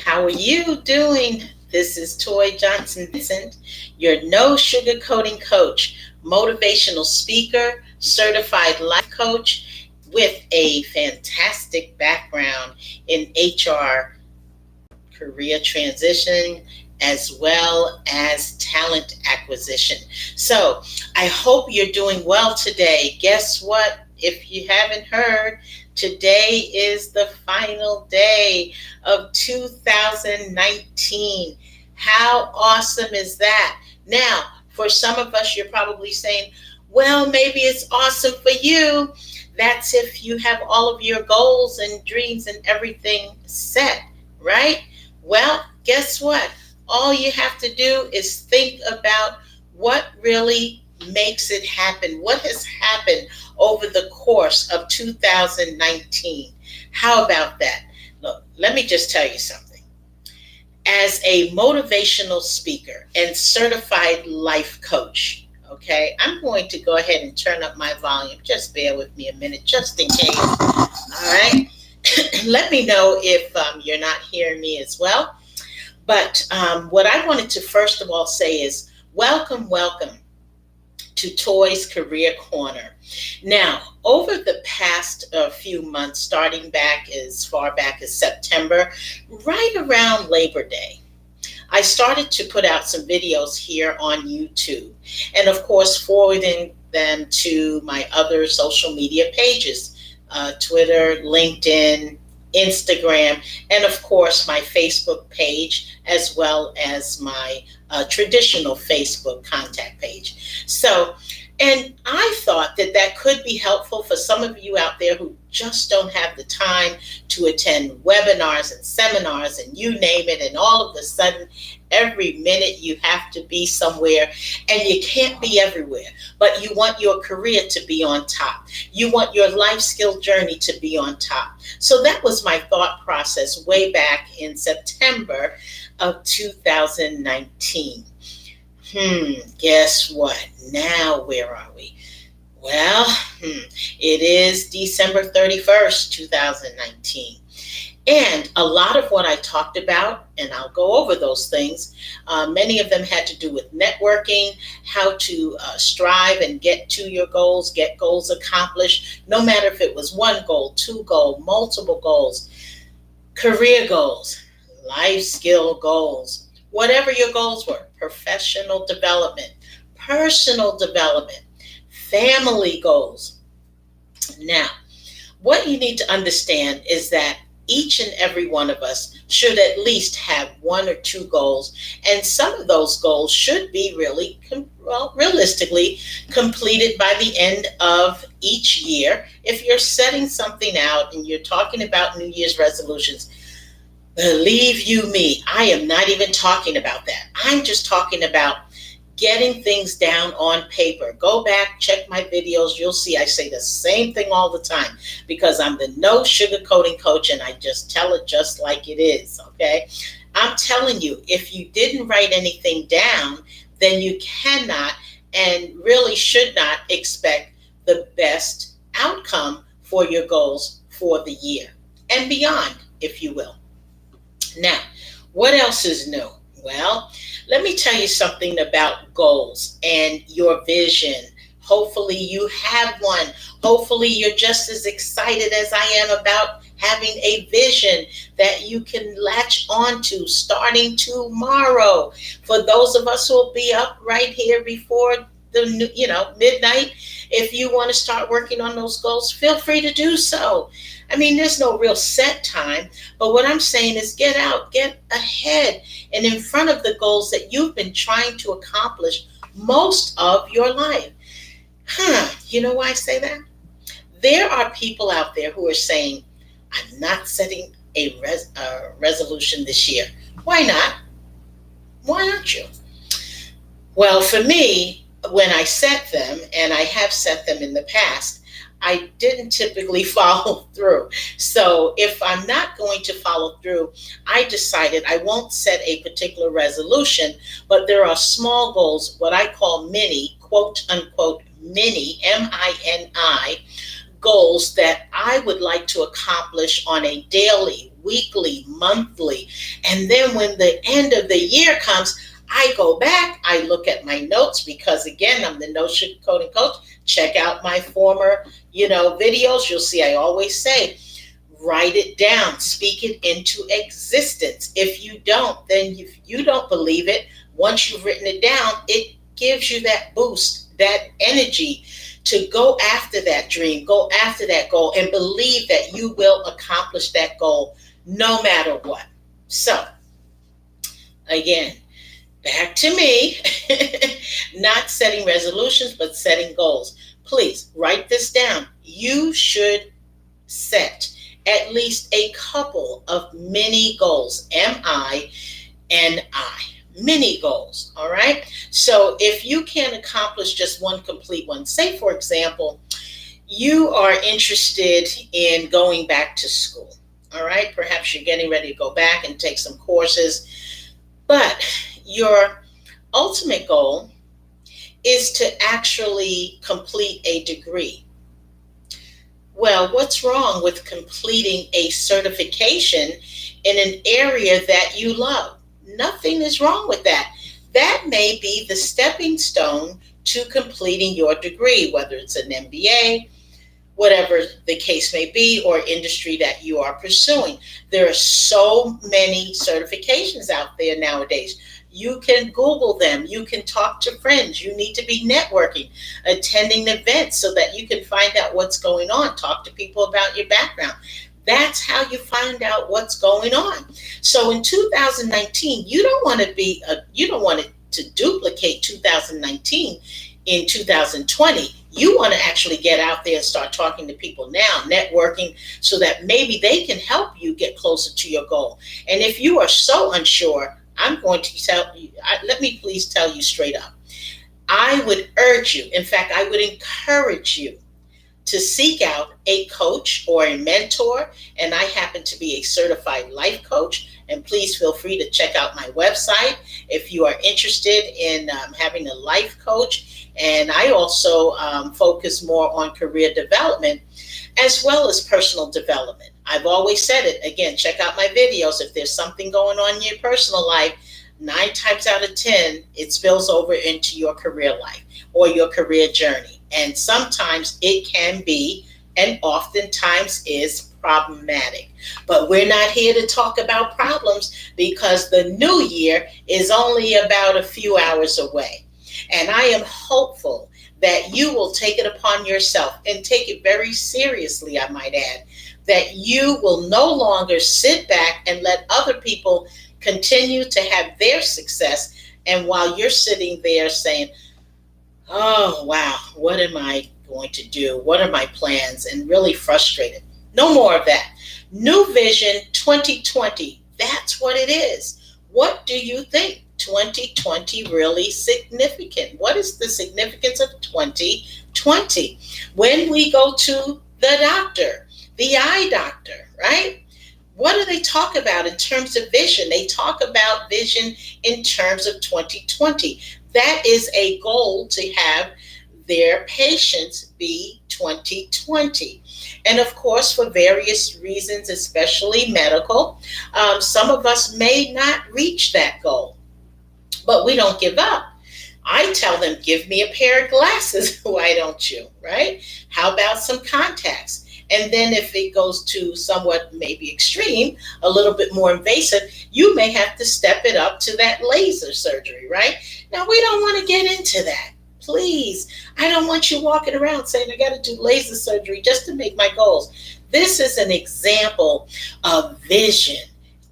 How are you doing? This is Toye Johnson-Vincent, your no sugarcoating coach, motivational speaker, certified life coach with a fantastic background in HR, career transition, as well as talent acquisition. So I hope you're doing well today. Guess what? If you haven't heard, today is the final day of 2019. How awesome is that? Now, for some of us, you're probably saying, well, maybe it's awesome for you. That's if you have all of your goals and dreams and everything set, right? Well, guess what? All you have to do is think about what really makes it happen. What has happened over the course of 2019? How about that? Look, let me just tell you something. As a motivational speaker and certified life coach, okay, I'm going to go ahead and turn up my volume. Just bear with me a minute, just in case. All right. Let me know if you're not hearing me as well. But what I wanted to first of all say is welcome to Toye's Career Corner. Now, over the past few months, starting back as far back as September, right around Labor Day, I started to put out some videos here on YouTube, and of course forwarding them to my other social media pages, Twitter, LinkedIn, Instagram, and of course my Facebook page, as well as my traditional Facebook contact page. So, and I thought that that could be helpful for some of you out there who just don't have the time to attend webinars and seminars and you name it, and all of a sudden every minute you have to be somewhere, and you can't be everywhere, but you want your career to be on top. You want your life skill journey to be on top. So that was my thought process way back in September of 2019. Guess what? Now where are we? Well, it is December 31st, 2019. And a lot of what I talked about, and I'll go over those things, many of them had to do with networking, how to strive and get to your goals, get goals accomplished, no matter if it was one goal, two goals, multiple goals, career goals, life skill goals, whatever your goals were, professional development, personal development, family goals. Now, what you need to understand is that each and every one of us should at least have one or two goals, and some of those goals should be really, realistically completed by the end of each year. If you're setting something out and you're talking about New Year's resolutions, believe you me, I am not even talking about that. I'm just talking about getting things down on paper. Go back, check my videos. You'll see I say the same thing all the time because I'm the no sugarcoating coach, and I just tell it just like it is, okay? I'm telling you, if you didn't write anything down, then you cannot and really should not expect the best outcome for your goals for the year and beyond, if you will. Now, what else is new? Well, let me tell you something about goals and your vision. Hopefully you have one. Hopefully you're just as excited as I am about having a vision that you can latch onto starting tomorrow. For those of us who will be up right here before the midnight, if you want to start working on those goals, feel free to do so. I mean, there's no real set time, but what I'm saying is get out, get ahead and in front of the goals that you've been trying to accomplish most of your life. You know why I say that? There are people out there who are saying, I'm not setting a resolution this year. Why not? Why aren't you? Well, for me, when I set them, and I have set them in the past, I didn't typically follow through. So if I'm not going to follow through, I decided I won't set a particular resolution, but there are small goals, what I call mini, quote unquote, mini, M-I-N-I, goals that I would like to accomplish on a daily, weekly, monthly. And then when the end of the year comes, I go back, I look at my notes because again, I'm the no sugarcoating coach. Check out my former, videos. You'll see I always say, write it down, speak it into existence. If you don't, then if you don't believe it, once you've written it down, it gives you that boost, that energy to go after that dream, go after that goal, and believe that you will accomplish that goal no matter what. So, again, back to me, not setting resolutions, but setting goals. Please write this down. You should set at least a couple of mini goals, M-I-N-I, mini goals, all right? So if you can accomplish just one complete one, say for example, you are interested in going back to school, all right? Perhaps you're getting ready to go back and take some courses, but your ultimate goal is to actually complete a degree. Well, what's wrong with completing a certification in an area that you love? Nothing is wrong with that. That may be the stepping stone to completing your degree, whether it's an MBA, whatever the case may be, or industry that you are pursuing. There are so many certifications out there nowadays. You can Google them. You can talk to friends. You need to be networking, attending events so that you can find out what's going on. Talk to people about your background. That's how you find out what's going on. So in 2019, you don't want it to duplicate 2019 in 2020. You want to actually get out there and start talking to people now, networking, so that maybe they can help you get closer to your goal. And if you are so unsure, I'm going to tell you, let me please tell you straight up. I would urge you, in fact, I would encourage you to seek out a coach or a mentor. And I happen to be a certified life coach. And please feel free to check out my website if you are interested in having a life coach. And I also focus more on career development as well as personal development. I've always said it. Again, check out my videos. If there's something going on in your personal life, 9 times out of 10, it spills over into your career life or your career journey. And sometimes it can be, and oftentimes is, problematic. But we're not here to talk about problems because the new year is only about a few hours away. And I am hopeful that you will take it upon yourself and take it very seriously, I might add, that you will no longer sit back and let other people continue to have their success. And while you're sitting there saying, oh, wow, what am I going to do? What are my plans? And really frustrated. No more of that. New Vision 2020. That's what it is. What do you think? 2020 really significant? What is the significance of 2020? When we go to the doctor, the eye doctor, right? What do they talk about in terms of vision? They talk about vision in terms of 2020. That is a goal to have their patients be 2020. And of course, for various reasons, especially medical, some of us may not reach that goal, but we don't give up. I tell them, give me a pair of glasses. Why don't you, right? How about some contacts? And then if it goes to somewhat maybe extreme, a little bit more invasive, you may have to step it up to that laser surgery, right? Now, we don't want to get into that. Please, I don't want you walking around saying I got to do laser surgery just to make my goals. This is an example of vision.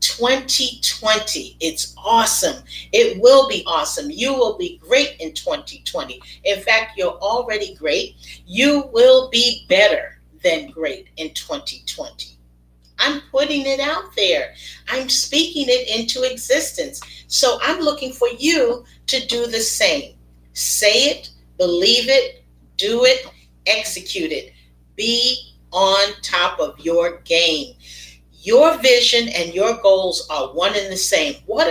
2020. It's awesome. It will be awesome. You will be great in 2020. In fact, you're already great. You will be better than great in 2020. I'm putting it out there. I'm speaking it into existence. So I'm looking for you to do the same. Say it, believe it, do it, execute it. Be on top of your game. Your vision and your goals are one and the same. What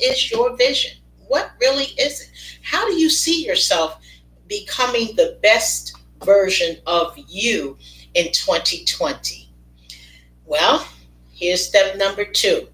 is your vision? What really is it? How do you see yourself becoming the best version of you in 2020? Well, here's step number 2.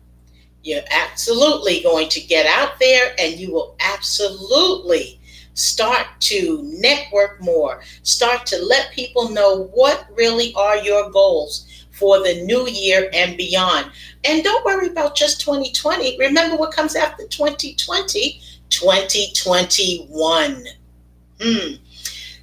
You're absolutely going to get out there and you will absolutely start to network more. Start to let people know what really are your goals for the new year and beyond. And don't worry about just 2020. Remember what comes after 2020? 2021.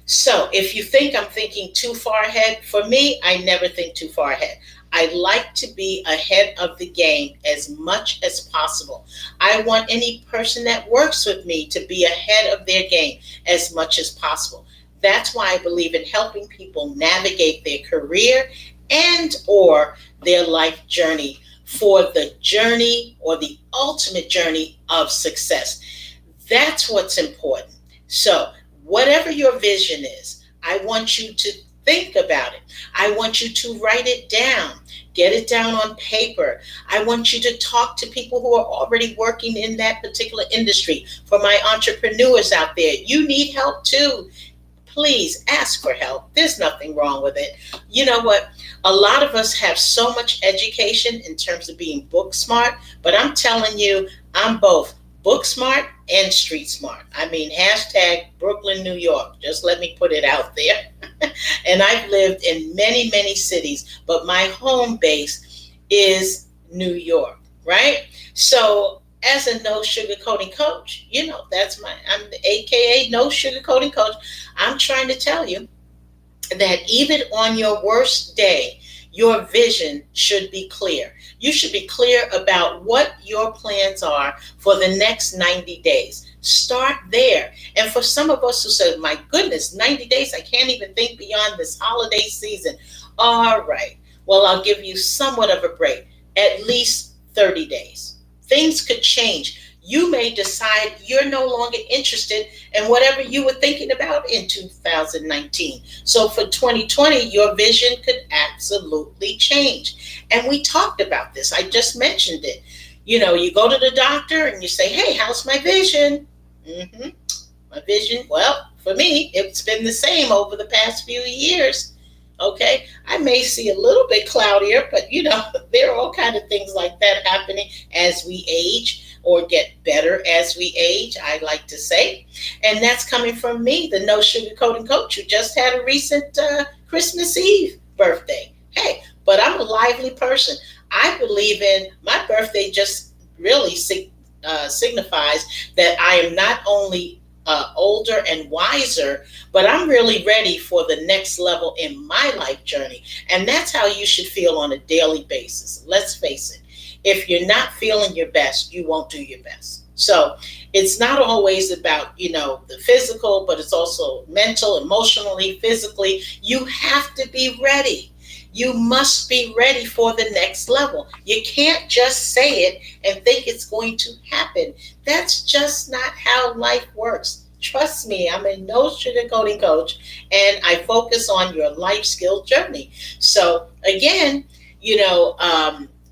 So if you think I'm thinking too far ahead, for me, I never think too far ahead. I like to be ahead of the game as much as possible. I want any person that works with me to be ahead of their game as much as possible. That's why I believe in helping people navigate their career and or their life journey for the journey or the ultimate journey of success. That's what's important. So whatever your vision is, I want you to think about it. I want you to write it down. Get it down on paper. I want you to talk to people who are already working in that particular industry. For my entrepreneurs out there, you need help too. Please ask for help. There's nothing wrong with it. You know what? A lot of us have so much education in terms of being book smart, but I'm telling you, I'm both book smart and street smart. I mean, hashtag Brooklyn, New York. Just let me put it out there. And I've lived in many, many cities, but my home base is New York, right? So as a no sugarcoating coach, I'm the AKA no sugarcoating coach. I'm trying to tell you that even on your worst day, your vision should be clear. You should be clear about what your plans are for the next 90 days. Start there. And for some of us who say, my goodness, 90 days, I can't even think beyond this holiday season. All right. Well, I'll give you somewhat of a break, at least 30 days. Things could change. You may decide you're no longer interested in whatever you were thinking about in 2019. So for 2020, your vision could absolutely change. And we talked about this. I just mentioned it. You go to the doctor and you say, hey, how's my vision? My vision, well, for me, it's been the same over the past few years. Okay, I may see a little bit cloudier, but there are all kinds of things like that happening as we age or get better as we age, I like to say. And that's coming from me, the no sugarcoating coach who just had a recent Christmas Eve birthday. Hey, but I'm a lively person. I believe in my birthday just really signifies that I am not only older and wiser, but I'm really ready for the next level in my life journey. And that's how you should feel on a daily basis. Let's face it. If you're not feeling your best, you won't do your best. So it's not always about, the physical, but it's also mental, emotionally, physically. You have to be ready. You must be ready for the next level. You can't just say it and think it's going to happen. That's just not how life works. Trust me, I'm a no sugarcoating coach, and I focus on your life skill journey. So again,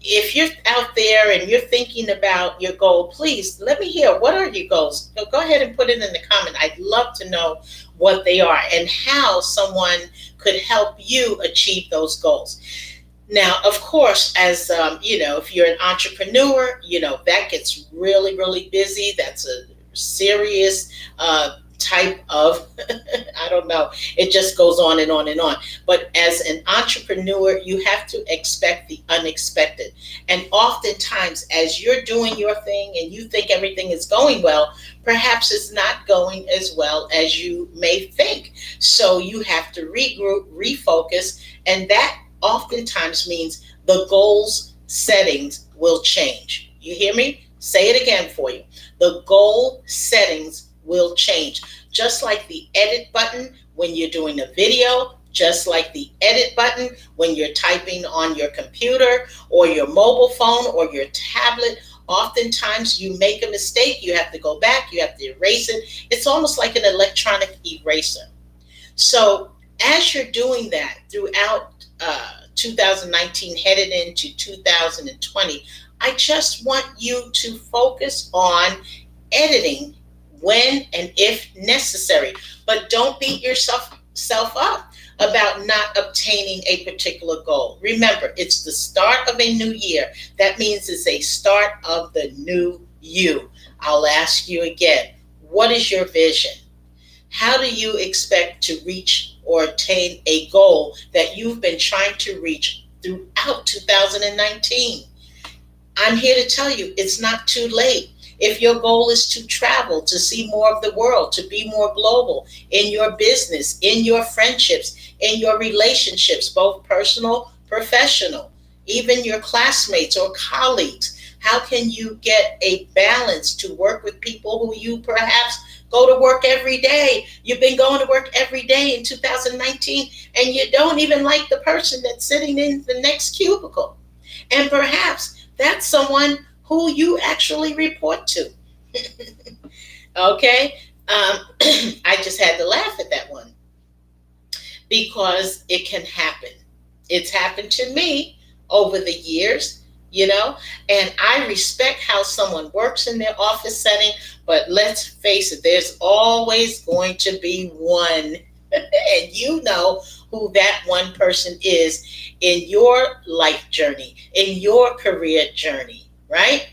if you're out there and you're thinking about your goal, please let me hear, what are your goals? So go ahead and put it in the comment. I'd love to know what they are and how someone could help you achieve those goals. Now, of course, as if you're an entrepreneur, that gets really, really busy. That's a serious type of, I don't know, it just goes on and on and on. But as an entrepreneur, you have to expect the unexpected. And oftentimes, as you're doing your thing and you think everything is going well, perhaps it's not going as well as you may think. So you have to regroup, refocus, and that oftentimes means the goals settings will change. You hear me? Say it again for you. The goal settings will change. Just like the edit button when you're doing a video, just like the edit button when you're typing on your computer or your mobile phone or your tablet. Oftentimes you make a mistake, you have to go back, you have to erase it. It's almost like an electronic eraser. So as you're doing that throughout 2019, headed into 2020, I just want you to focus on editing when and if necessary, but don't beat yourself up. about not obtaining a particular goal. Remember, it's the start of a new year. That means it's a start of the new you. I'll ask you again, what is your vision? How do you expect to reach or attain a goal that you've been trying to reach throughout 2019? I'm here to tell you it's not too late. If your goal is to travel, to see more of the world, to be more global in your business, in your friendships, in your relationships, both personal, professional, even your classmates or colleagues, how can you get a balance to work with people who you perhaps go to work every day? You've been going to work every day in 2019 and you don't even like the person that's sitting in the next cubicle. And perhaps that's someone who you actually report to. Okay? I just had to laugh at that one because it can happen. It's happened to me over the years, and I respect how someone works in their office setting, but let's face it, there's always going to be one, and you know who that one person is in your life journey, in your career journey, right?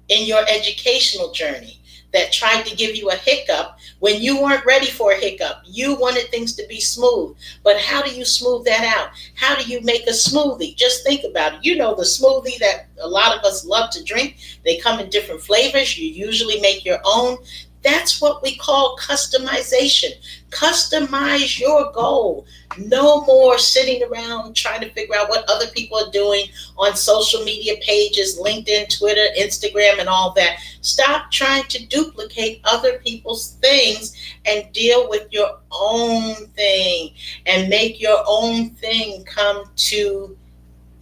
In your educational journey that tried to give you a hiccup when you weren't ready for a hiccup. You wanted things to be smooth. But how do you smooth that out? How do you make a smoothie? Just think about it. You know the smoothie that a lot of us love to drink. They come in different flavors. You usually make your own. That's what we call customization. Customize your goal. No more sitting around trying to figure out what other people are doing on social media pages, LinkedIn, Twitter, Instagram, and all that. Stop trying to duplicate other people's things and deal with your own thing and make your own thing come to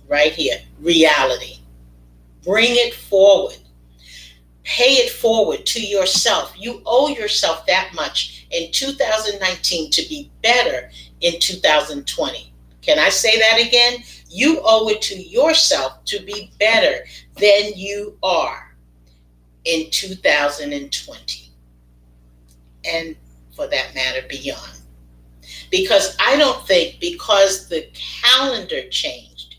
right here, reality. Bring it forward. Pay it forward to yourself. You owe yourself that much in 2019 to be better in 2020. Can I say that again? You owe it to yourself to be better than you are in 2020. And for that matter, beyond. Because I don't think because the calendar changed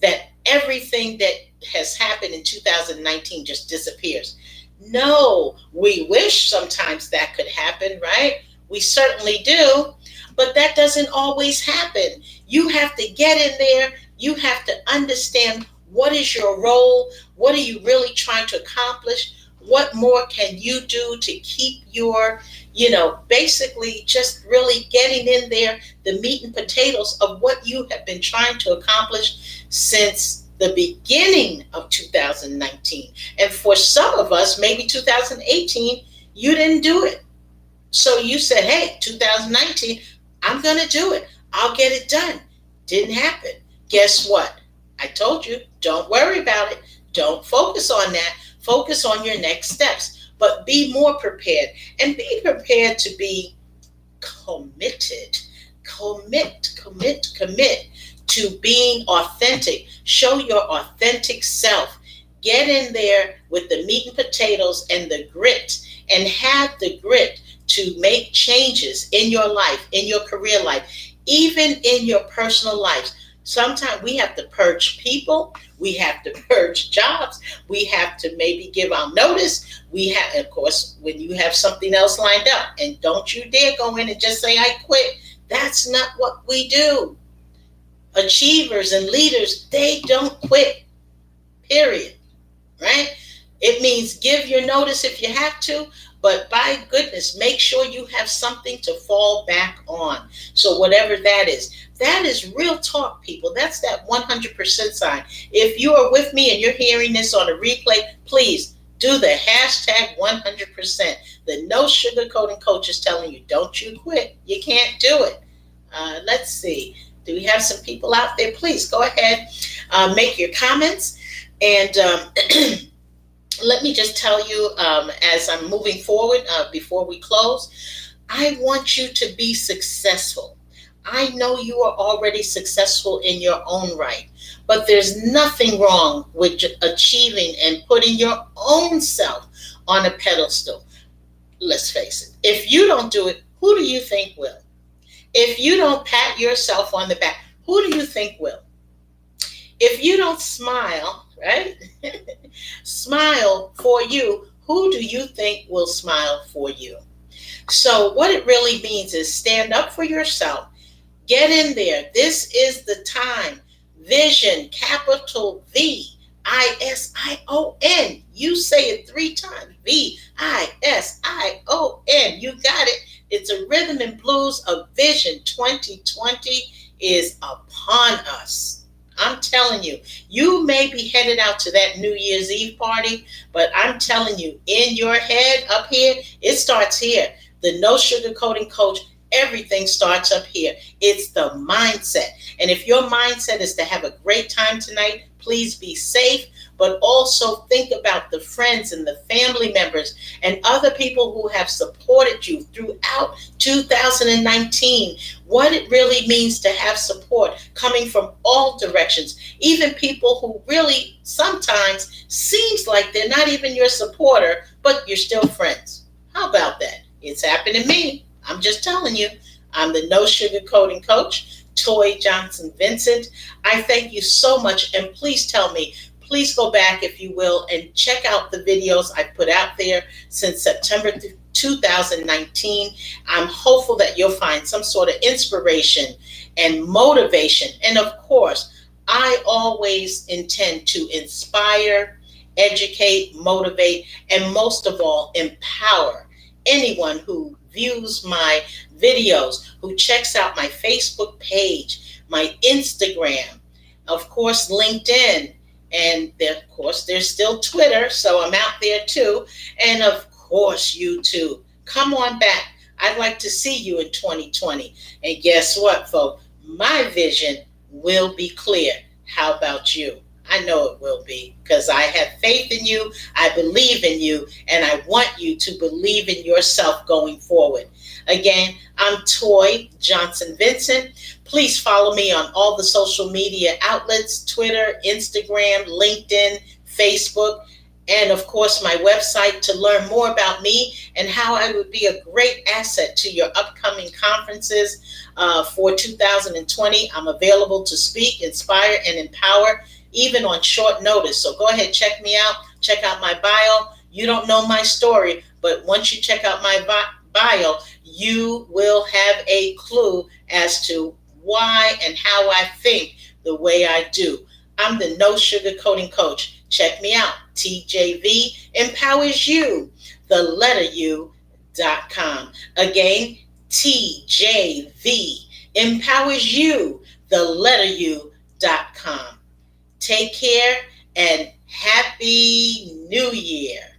that everything that has happened in 2019 just disappears. No, we wish sometimes that could happen, right? We certainly do, but that doesn't always happen. You have to get in there. You have to understand what is your role? What are you really trying to accomplish? What more can you do to keep your, basically just really getting in there, the meat and potatoes of what you have been trying to accomplish since the beginning of 2019. And for some of us, maybe 2018, you didn't do it. So you said, hey, 2019, I'm going to do it. I'll get it done. Didn't happen. Guess what? I told you, don't worry about it. Don't focus on that. Focus on your next steps. But be more prepared. And be prepared to be committed. Commit to being authentic. Show your authentic self. Get in there with the meat and potatoes and the grit, and have the grit to make changes in your life, in your career life, even in your personal life. Sometimes we have to purge people. We have to purge jobs. We have to maybe give our notice. We have, of course, when you have something else lined up, and don't you dare go in and just say, I quit. That's not what we do. Achievers and leaders, they don't quit, period, right? It means give your notice if you have to, but by goodness, make sure you have something to fall back on. So whatever that is real talk, people. That's that 100% sign. If you are with me and you're hearing this on a replay, please do the hashtag 100%. The no sugarcoating coach is telling you, don't you quit. You can't do it. Let's see. Do we have some people out there? Please go ahead, make your comments. And let me just tell you, as I'm moving forward, before we close, I want you to be successful. I know you are already successful in your own right, but there's nothing wrong with achieving and putting your own self on a pedestal. Let's face it. If you don't do it, who do you think will? If you don't pat yourself on the back, who do you think will? If you don't smile, right? Smile for you, who do you think will smile for you? So, what it really means is stand up for yourself. Get in there. This is the time. Vision, capital VISION. You say it 3 times. VISION. You got it. It's a rhythm and blues of vision. 2020 is upon us. I'm telling you, you may be headed out to that New Year's Eve party, but I'm telling you, in your head up here, it starts here. The No Sugarcoating Coach, everything starts up here. It's the mindset. And if your mindset is to have a great time tonight, please be safe, but also think about the friends and the family members and other people who have supported you throughout 2019. What it really means to have support coming from all directions, even people who really sometimes seems like they're not even your supporter, but you're still friends. How about that? It's happened to me. I'm just telling you. I'm the No Sugarcoating Coach, Toye Johnson-Vincent. I thank you so much, and please tell me, please go back, if you will, and check out the videos I put out there since September 2019. I'm hopeful that you'll find some sort of inspiration and motivation. And of course, I always intend to inspire, educate, motivate, and most of all, empower anyone who views my videos, who checks out my Facebook page, my Instagram, of course, LinkedIn, and of course, there's still Twitter, so I'm out there too, and of course, YouTube. Come on back. I'd like to see you in 2020. And guess what, folks? My vision will be clear. How about you? I know it will be, because I have faith in you, I believe in you, and I want you to believe in yourself going forward. Again, I'm Toye Johnson-Vincent. Please follow me on all the social media outlets, Twitter, Instagram, LinkedIn, Facebook, and of course my website to learn more about me and how I would be a great asset to your upcoming conferences for 2020. I'm available to speak, inspire, and empower, even on short notice. So go ahead, check me out. Check out my bio. You don't know my story, but once you check out my bio, you will have a clue as to why and how I think the way I do. I'm the No Sugarcoating Coach. Check me out. TJV empowers you. The letter U.com. Again, TJV empowers you. The letter U.com. Take care and Happy New Year.